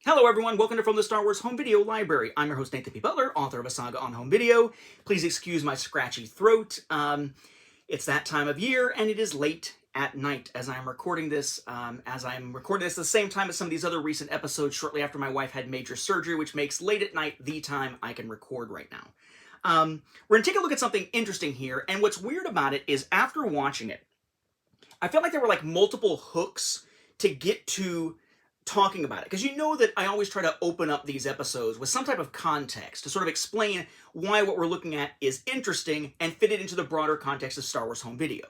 Hello everyone, welcome to From the Star Wars Home Video Library. I'm your host Nathan P. Butler, author of A Saga on Home Video. Please excuse my scratchy throat. It's that time of year and it is late at night as I'm recording this. At the same time as some of these other recent episodes shortly after my wife had major surgery, which makes late at night the time I can record right now. We're going to take a look at something interesting here, and what's weird about it is after watching it, I felt like there were like multiple hooks to get to talking about it, because you know that I always try to open up these episodes with some type of context to sort of explain why what we're looking at is interesting and fit it into the broader context of Star Wars Home Video.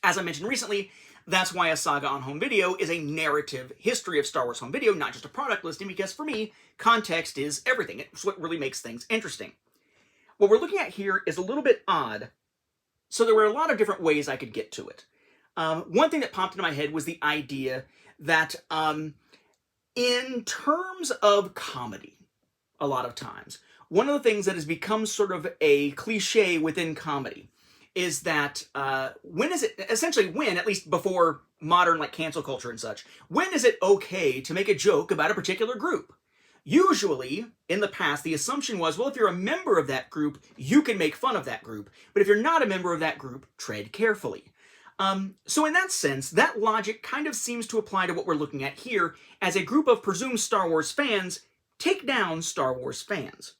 As I mentioned recently, that's why A Saga on Home Video is a narrative history of Star Wars Home Video, not just a product listing, because for me, context is everything. It's what really makes things interesting. What we're looking at here is a little bit odd, so there were a lot of different ways I could get to it. One thing that popped into my head was the idea that in terms of comedy, a lot of times, one of the things that has become sort of a cliche within comedy is that at least before modern like cancel culture and such, when is it okay to make a joke about a particular group? Usually, in the past, the assumption was, well, if you're a member of that group, you can make fun of that group. But if you're not a member of that group, tread carefully. So in that sense, that logic kind of seems to apply to what we're looking at here, as a group of presumed Star Wars fans take down Star Wars fans.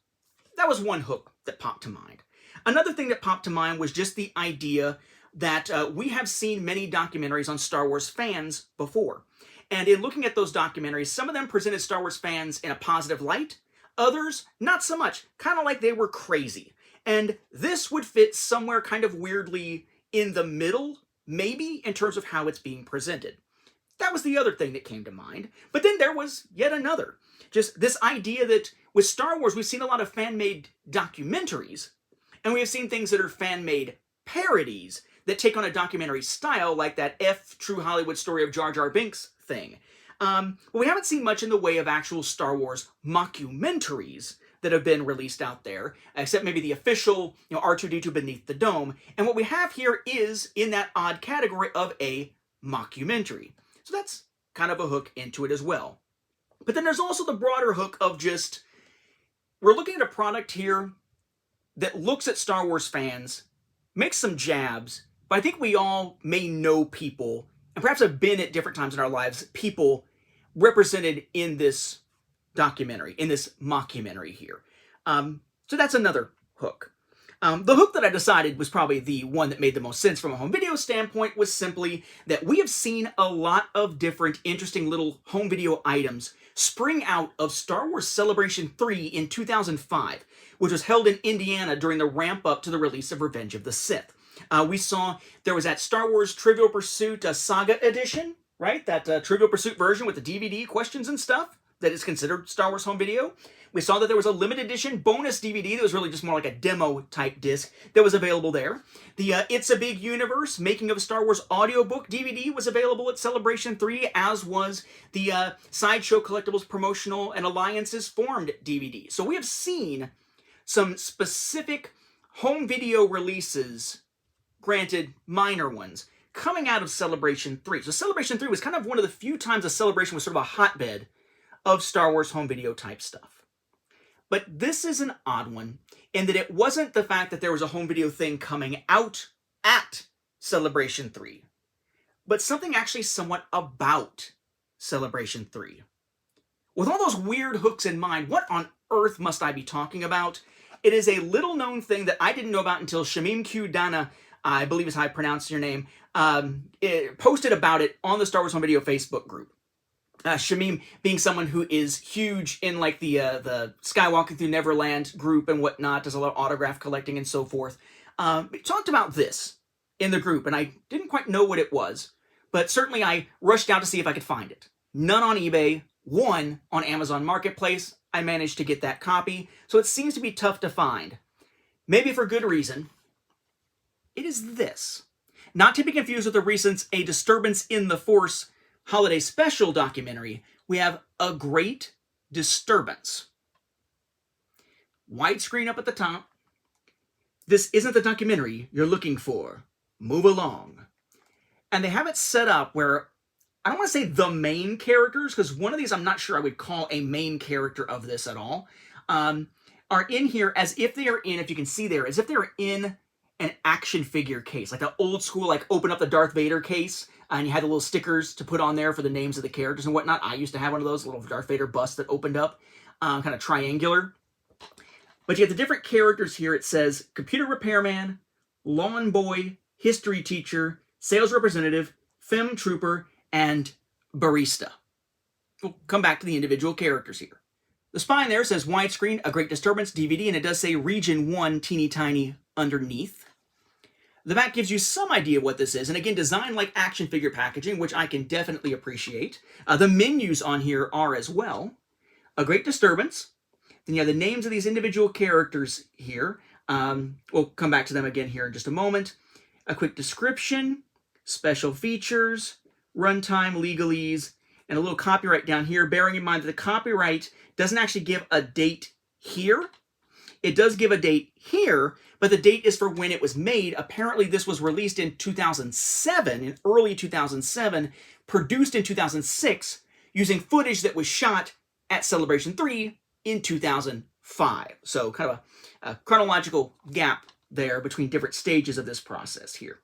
That was one hook that popped to mind. Another thing that popped to mind was just the idea that we have seen many documentaries on Star Wars fans before. And in looking at those documentaries, some of them presented Star Wars fans in a positive light, others not so much, kind of like they were crazy. And this would fit somewhere kind of weirdly in the middle, maybe, in terms of how it's being presented. That was the other thing that came to mind. But then there was yet another. Just this idea that with Star Wars, we've seen a lot of fan-made documentaries, and we have seen things that are fan-made parodies that take on a documentary style, like that True Hollywood Story of Jar Jar Binks thing. But we haven't seen much in the way of actual Star Wars mockumentaries that have been released out there, except maybe the official, R2-D2 Beneath the Dome. And what we have here is in that odd category of a mockumentary. So that's kind of a hook into it as well. But then there's also the broader hook of just, we're looking at a product here that looks at Star Wars fans, makes some jabs, but I think we all may know people, and perhaps have been at different times in our lives, people represented in this documentary, in this mockumentary here. So that's another hook. The hook that I decided was probably the one that made the most sense from a home video standpoint was simply that we have seen a lot of different interesting little home video items spring out of Star Wars Celebration 3 in 2005, which was held in Indiana during the ramp up to the release of Revenge of the Sith. We saw there was that Star Wars Trivial Pursuit Saga Edition, right? That Trivial Pursuit version with the DVD questions and stuff that is considered Star Wars home video. We saw that there was a limited edition bonus DVD that was really just more like a demo type disc that was available there. The It's a Big Universe Making of a Star Wars audiobook DVD was available at Celebration 3, as was the Sideshow Collectibles Promotional and Alliances Formed DVD. So we have seen some specific home video releases, granted minor ones, coming out of Celebration 3. So Celebration 3 was kind of one of the few times a Celebration was sort of a hotbed of Star Wars home video type stuff. But this is an odd one in that it wasn't the fact that there was a home video thing coming out at Celebration 3, but something actually somewhat about Celebration 3. With all those weird hooks in mind, what on earth must I be talking about? It is a little known thing that I didn't know about until Shamim Q. Dana, I believe is how I pronounce your name, posted about it on the Star Wars Home Video Facebook group. Shamim being someone who is huge in like the Skywalking Through Neverland group and whatnot, does a lot of autograph collecting and so forth. Talked about this in the group, and I didn't quite know what it was, but certainly I rushed out to see if I could find it. None on eBay, one on Amazon Marketplace. I managed to get that copy, so it seems to be tough to find. Maybe for good reason. It is this. Not to be confused with the recent A Disturbance in the Force holiday special documentary, we have A Great Disturbance. Widescreen up at the top. This isn't the documentary you're looking for. Move along. And they have it set up where I don't want to say the main characters, because one of these I'm not sure I would call a main character of this at all, are in here as if they are in, if you can see there, as if they're in an action figure case, like the old school, like open up the Darth Vader case, and you had the little stickers to put on there for the names of the characters and whatnot. I used to have one of those little Darth Vader busts that opened up, kind of triangular. But you have the different characters here. It says computer repairman, lawn boy, history teacher, sales representative, film trooper, and barista. We'll come back to the individual characters here. The spine there says widescreen, a Great Disturbance DVD, and it does say Region 1 teeny tiny underneath. The back gives you some idea what this is, and again, designed like action figure packaging, which I can definitely appreciate. The menus on here are as well. A Great Disturbance. Then you have the names of these individual characters here. We'll come back to them again here in just a moment. A quick description, special features, runtime, legalese, and a little copyright down here, bearing in mind that the copyright doesn't actually give a date here. It does give a date here, but the date is for when it was made. Apparently this was released in 2007, in early 2007, produced in 2006, using footage that was shot at Celebration 3 in 2005. So kind of a chronological gap there between different stages of this process here.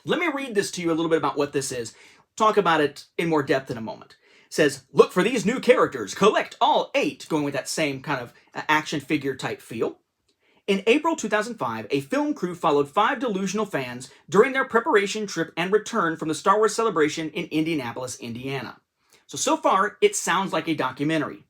Let me read this to you a little bit about what this is. Talk about it in more depth in a moment. It says, look for these new characters, collect all 8, going with that same kind of action figure type feel. In April 2005, a film crew followed 5 delusional fans during their preparation trip and return from the Star Wars Celebration in Indianapolis, Indiana. So far, it sounds like a documentary.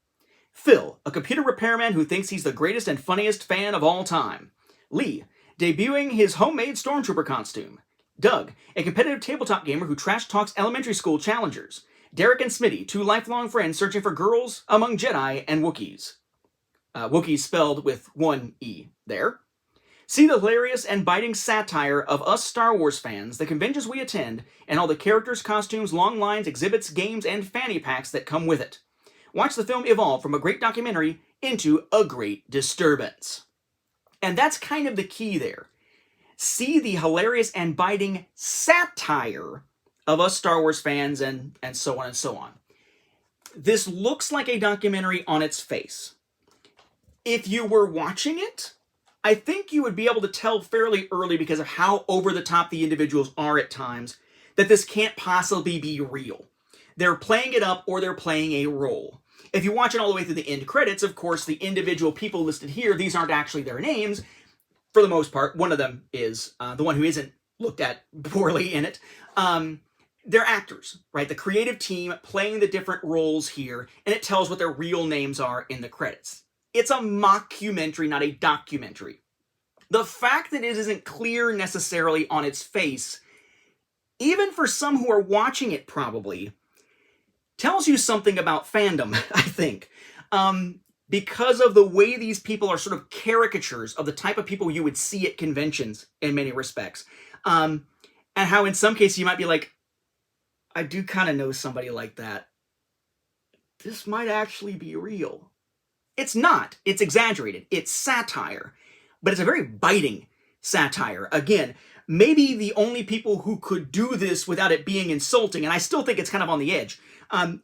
Phil, a computer repairman who thinks he's the greatest and funniest fan of all time. Lee, debuting his homemade stormtrooper costume. Doug, a competitive tabletop gamer who trash talks elementary school challengers. Derek and Smitty, 2 lifelong friends searching for girls among Jedi and Wookiees. Wookiees spelled with 1 E there. See the hilarious and biting satire of us Star Wars fans, the conventions we attend, and all the characters, costumes, long lines, exhibits, games, and fanny packs that come with it. Watch the film evolve from a great documentary into a great disturbance. And that's kind of the key there. See the hilarious and biting satire of us Star Wars fans and so on and so on. This looks like a documentary on its face. If you were watching it, I think you would be able to tell fairly early, because of how over the top the individuals are at times, that this can't possibly be real. They're playing it up or they're playing a role. If you watch it all the way through the end credits, of course, the individual people listed here, these aren't actually their names. For the most part, one of them is, the one who isn't looked at poorly in it. They're actors, right? The creative team playing the different roles here, and it tells what their real names are in the credits. It's a mockumentary, not a documentary. The fact that it isn't clear necessarily on its face, even for some who are watching it probably, tells you something about fandom, I think. Because of the way these people are sort of caricatures of the type of people you would see at conventions in many respects. And how in some cases you might be like, I do kind of know somebody like that. This might actually be real. It's not. It's exaggerated. It's satire. But it's a very biting satire. Again, maybe the only people who could do this without it being insulting, and I still think it's kind of on the edge,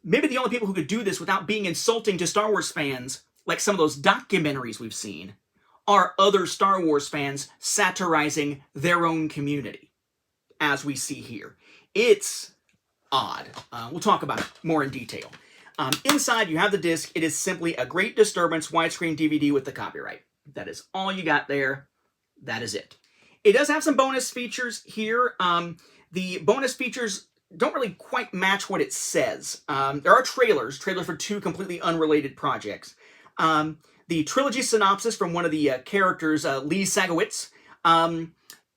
maybe the only people who could do this without being insulting to Star Wars fans, like some of those documentaries we've seen, are other Star Wars fans satirizing their own community, as we see here. It's odd. We'll talk about it more in detail. Inside, you have the disc. It is simply a Great Disturbance widescreen DVD with the copyright. That is all you got there. That is it. It does have some bonus features here. The bonus features don't really quite match what it says. There are trailers for 2 completely unrelated projects. The trilogy synopsis from one of the characters, Lee Sagowitz.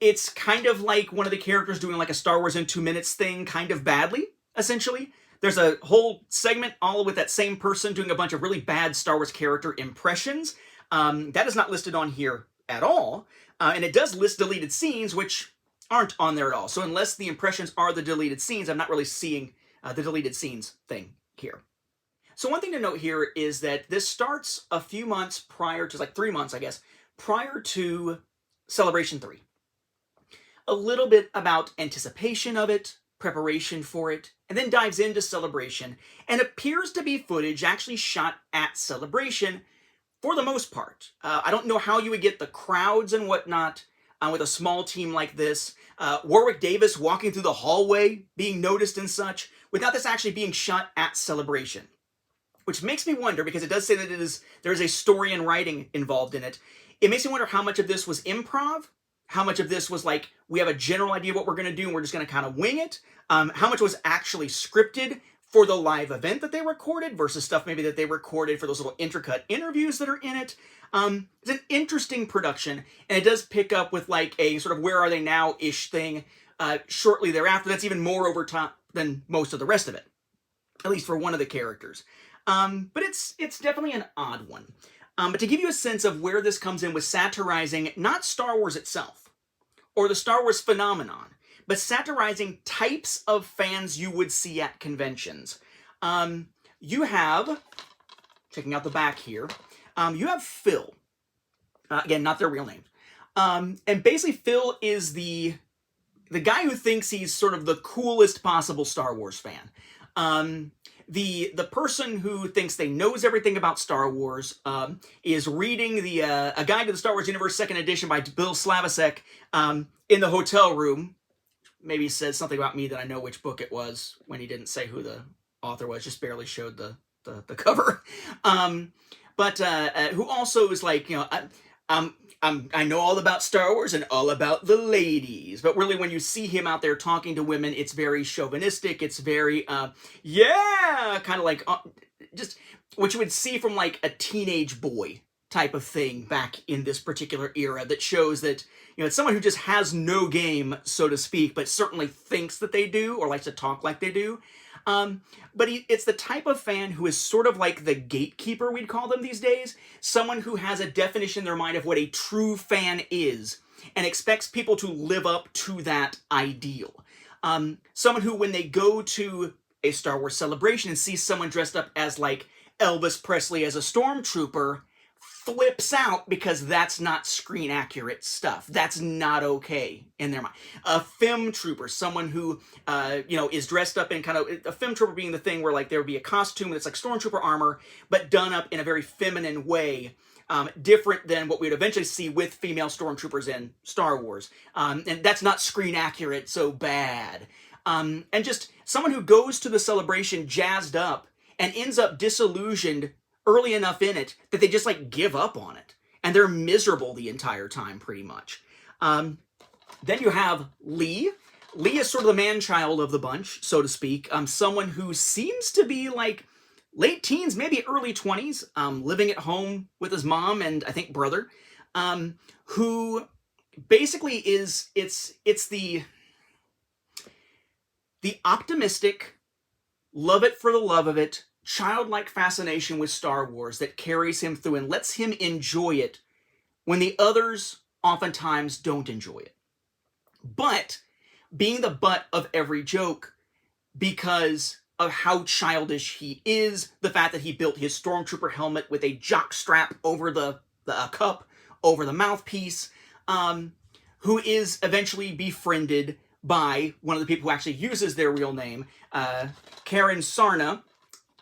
It's kind of like one of the characters doing like a Star Wars in 2 minutes thing, kind of badly, essentially. There's a whole segment all with that same person doing a bunch of really bad Star Wars character impressions. That is not listed on here at all. And it does list deleted scenes, which aren't on there at all. So unless the impressions are the deleted scenes, I'm not really seeing the deleted scenes thing here. So one thing to note here is that this starts a few months prior to, like 3 months, I guess, prior to Celebration 3. A little bit about anticipation of it, preparation for it, and then dives into Celebration, and appears to be footage actually shot at Celebration for the most part. I don't know how you would get the crowds and whatnot with a small team like this. Warwick Davis walking through the hallway, being noticed and such, without this actually being shot at Celebration. Which makes me wonder, because it does say that there is a story and writing involved in it. It makes me wonder how much of this was improv, how much of this was like, we have a general idea of what we're going to do and we're just going to kind of wing it, how much was actually scripted for the live event that they recorded versus stuff maybe that they recorded for those little intricate interviews that are in it. It's an interesting production, and it does pick up with like a sort of where are they now-ish thing shortly thereafter. That's even more over top than most of the rest of it, at least for one of the characters. But it's definitely an odd one. But to give you a sense of where this comes in with satirizing not Star Wars itself, or the Star Wars phenomenon, but satirizing types of fans you would see at conventions. You have, checking out the back here, you have Phil. Again, not their real names. And basically Phil is the guy who thinks he's sort of the coolest possible Star Wars fan. The person who thinks they knows everything about Star Wars is reading A Guide to the Star Wars Universe 2nd Edition by Bill Slavicsek in the hotel room. Maybe says something about me that I know which book it was when he didn't say who the author was, just barely showed the cover. But who also is like, you know, I know all about Star Wars and all about the ladies, but really when you see him out there talking to women, it's very chauvinistic. It's very, yeah, kind of like just what you would see from like a teenage boy type of thing back in this particular era that shows that, you know, it's someone who just has no game, so to speak, but certainly thinks that they do or likes to talk like they do. But it's the type of fan who is sort of like the gatekeeper, we'd call them these days. Someone who has a definition in their mind of what a true fan is and expects people to live up to that ideal. Someone who, when they go to a Star Wars celebration and see someone dressed up as like Elvis Presley as a stormtrooper, flips out because that's not screen accurate stuff. That's not okay in their mind. A film trooper, someone who, you know, is dressed up in kind of, a film trooper being the thing where like there would be a costume that's like stormtrooper armor, but done up in a very feminine way, different than what we would eventually see with female stormtroopers in Star Wars. And that's not screen accurate, so bad. And just someone who goes to the celebration jazzed up and ends up disillusioned early enough in it that they just like give up on it and they're miserable the entire time pretty much. Then you have Lee. Lee is sort of the man-child of the bunch, so to speak. Someone who seems to be like late teens, maybe early 20s, living at home with his mom and I think brother, who basically is, it's the optimistic, love it for the love of it, childlike fascination with Star Wars that carries him through and lets him enjoy it when the others oftentimes don't enjoy it. But being the butt of every joke because of how childish he is, the fact that he built his stormtrooper helmet with a jock strap over the cup, over the mouthpiece, who is eventually befriended by one of the people who actually uses their real name, Karen Sarna,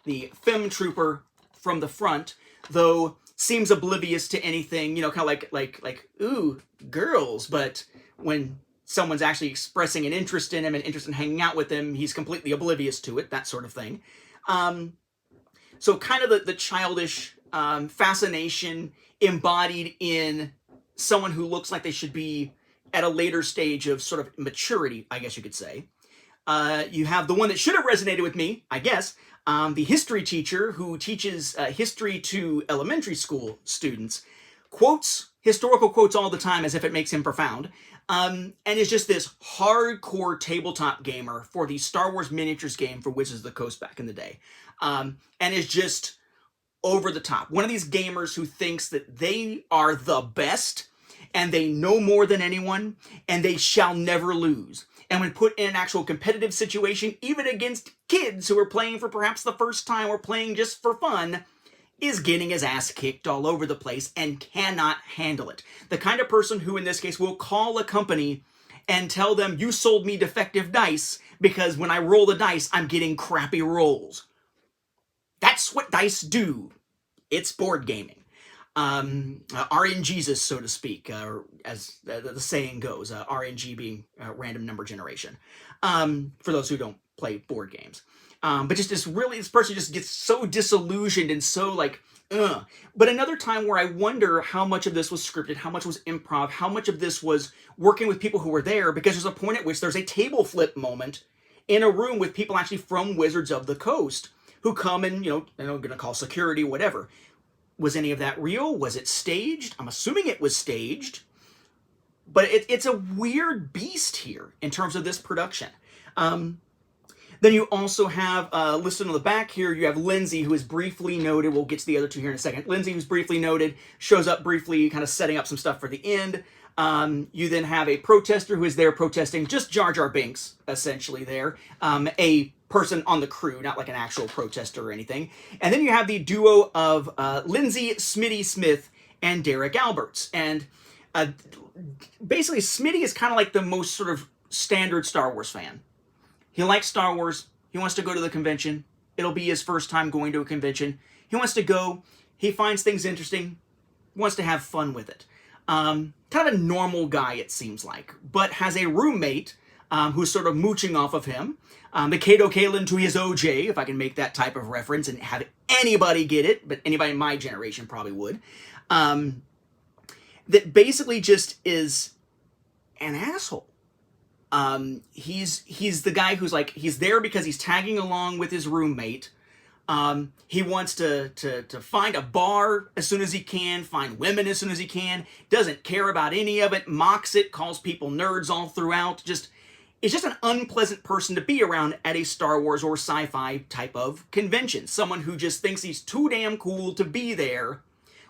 the fem trooper from the front, though seems oblivious to anything, you know, kind of like, ooh, girls, but when someone's actually expressing an interest in him and interest in hanging out with him, he's completely oblivious to it, that sort of thing. So kind of the childish fascination embodied in someone who looks like they should be at a later stage of sort of maturity, I guess you could say. You have the one that should have resonated with me, I guess, the history teacher who teaches history to elementary school students, quotes historical quotes all the time as if it makes him profound, and is just this hardcore tabletop gamer for the Star Wars miniatures game for Wizards of the Coast back in the day, and is just over the top. One of these gamers who thinks that they are the best and they know more than anyone and they shall never lose. And when put in an actual competitive situation, even against kids who are playing for perhaps the first time or playing just for fun, is getting his ass kicked all over the place and cannot handle it. The kind of person who, in this case, will call a company and tell them, you sold me defective dice because when I roll the dice, I'm getting crappy rolls. That's what dice do. It's board gaming. RNGesus, so to speak, as the saying goes, RNG being random number generation, for those who don't play board games. But just this person just gets so disillusioned and so like, ugh. But another time where I wonder how much of this was scripted, how much was improv, how much of this was working with people who were there, because there's a point at which there's a table flip moment in a room with people actually from Wizards of the Coast who come and, they're going to call security, whatever. Was any of that real? Was it staged? I'm assuming it was staged. But it's a weird beast here in terms of this production. Then you also have, listed on the back here, you have Lindsay, who is briefly noted. We'll get to the other two here in a second. Lindsay, who's briefly noted, shows up briefly, kind of setting up some stuff for the end. You then have a protester who is there protesting, just Jar Jar Binks, essentially there. A person on the crew, not like an actual protester or anything. And then you have the duo of Lindsay, Smitty Smith, and Derek Alberts. And basically, Smitty is kind of like the most sort of standard Star Wars fan. He likes Star Wars. He wants to go to the convention. It'll be his first time going to a convention. He wants to go. He finds things interesting. Wants to have fun with it. Kind of a normal guy, it seems like, but has a roommate who's sort of mooching off of him. The Kato Kalin to his OJ, if I can make that type of reference and have anybody get it, but anybody in my generation probably would. That basically just is an asshole. He's the guy who's like, he's there because he's tagging along with his roommate. He wants to find a bar as soon as he can, find women as soon as he can, doesn't care about any of it, mocks it, calls people nerds all throughout. It's just an unpleasant person to be around at a Star Wars or sci-fi type of convention. Someone who just thinks he's too damn cool to be there,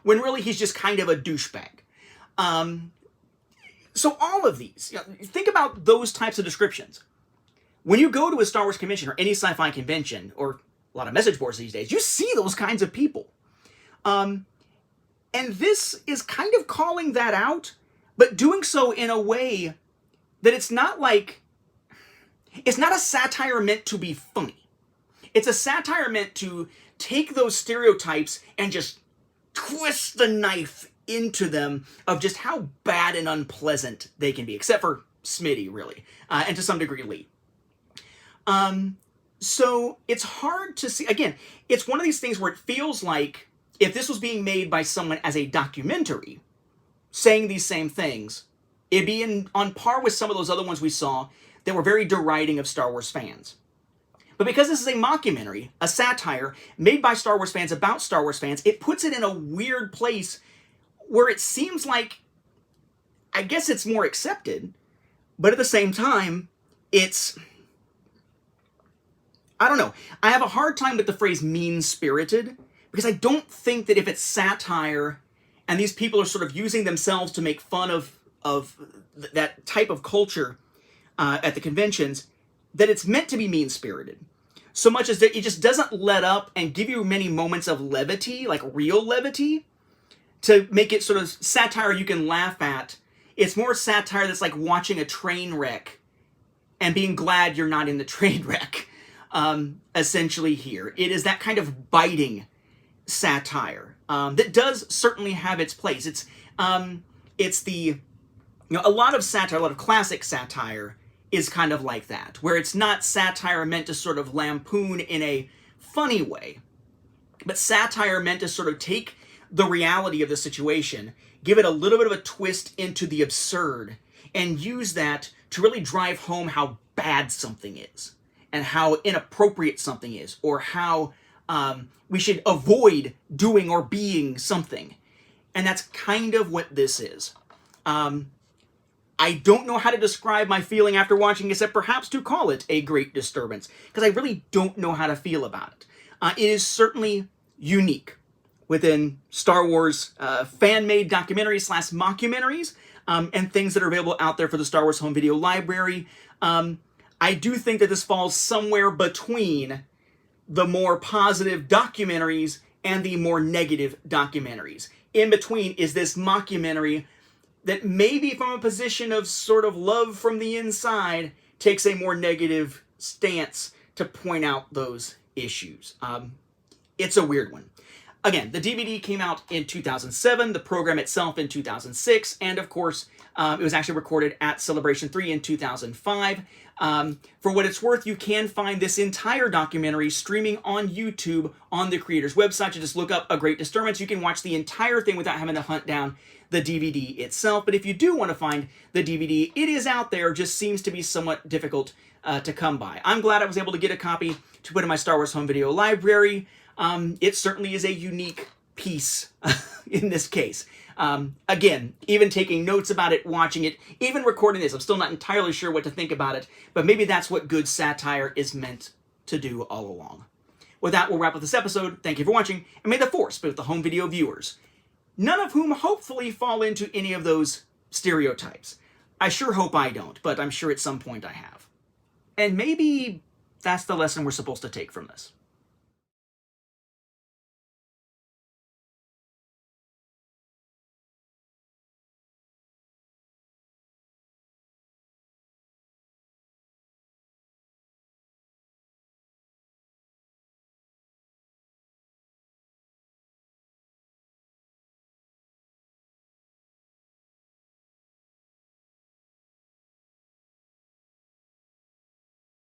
when really he's just kind of a douchebag. So all of these, think about those types of descriptions. When you go to a Star Wars convention or any sci-fi convention, or a lot of message boards these days, you see those kinds of people. And this is kind of calling that out, but doing so in a way that it's not a satire meant to be funny. It's a satire meant to take those stereotypes and just twist the knife into them of just how bad and unpleasant they can be, except for Smitty, really, and to some degree Lee. So it's hard to see. Again, it's one of these things where it feels like if this was being made by someone as a documentary, saying these same things, it'd be on par with some of those other ones we saw that were very deriding of Star Wars fans. But because this is a mockumentary, a satire made by Star Wars fans about Star Wars fans, it puts it in a weird place where it seems like, I guess it's more accepted, but at the same time, I don't know. I have a hard time with the phrase mean-spirited, because I don't think that if it's satire and these people are sort of using themselves to make fun of that type of culture at the conventions, that it's meant to be mean-spirited. So much as that it just doesn't let up and give you many moments of levity, like real levity, to make it sort of satire you can laugh at. It's more satire that's like watching a train wreck and being glad you're not in the train wreck. Essentially here. It is that kind of biting satire that does certainly have its place. It's the, a lot of satire, a lot of classic satire is kind of like that, where it's not satire meant to sort of lampoon in a funny way, but satire meant to sort of take the reality of the situation, give it a little bit of a twist into the absurd, and use that to really drive home how bad something is, and how inappropriate something is, or how we should avoid doing or being something. And that's kind of what this is. I don't know how to describe my feeling after watching, except perhaps to call it a great disturbance, because I really don't know how to feel about it. It is certainly unique within Star Wars fan-made documentaries / mockumentaries, and things that are available out there for the Star Wars home video library. I do think that this falls somewhere between the more positive documentaries and the more negative documentaries. In between is this mockumentary that maybe from a position of sort of love from the inside takes a more negative stance to point out those issues. It's a weird one. Again, the DVD came out in 2007, the program itself in 2006, and of course, it was actually recorded at Celebration 3 in 2005. For what it's worth, you can find this entire documentary streaming on YouTube on the creator's website. You just look up A Great Disturbance. You can watch the entire thing without having to hunt down the DVD itself. But if you do want to find the DVD, it is out there, just seems to be somewhat difficult to come by. I'm glad I was able to get a copy to put in my Star Wars home video library. It certainly is a unique piece in this case. Again, even taking notes about it, watching it, even recording this, I'm still not entirely sure what to think about it, but maybe that's what good satire is meant to do all along. With that, we'll wrap up this episode. Thank you for watching, and may the Force be with the home video viewers, none of whom hopefully fall into any of those stereotypes. I sure hope I don't, but I'm sure at some point I have. And maybe that's the lesson we're supposed to take from this.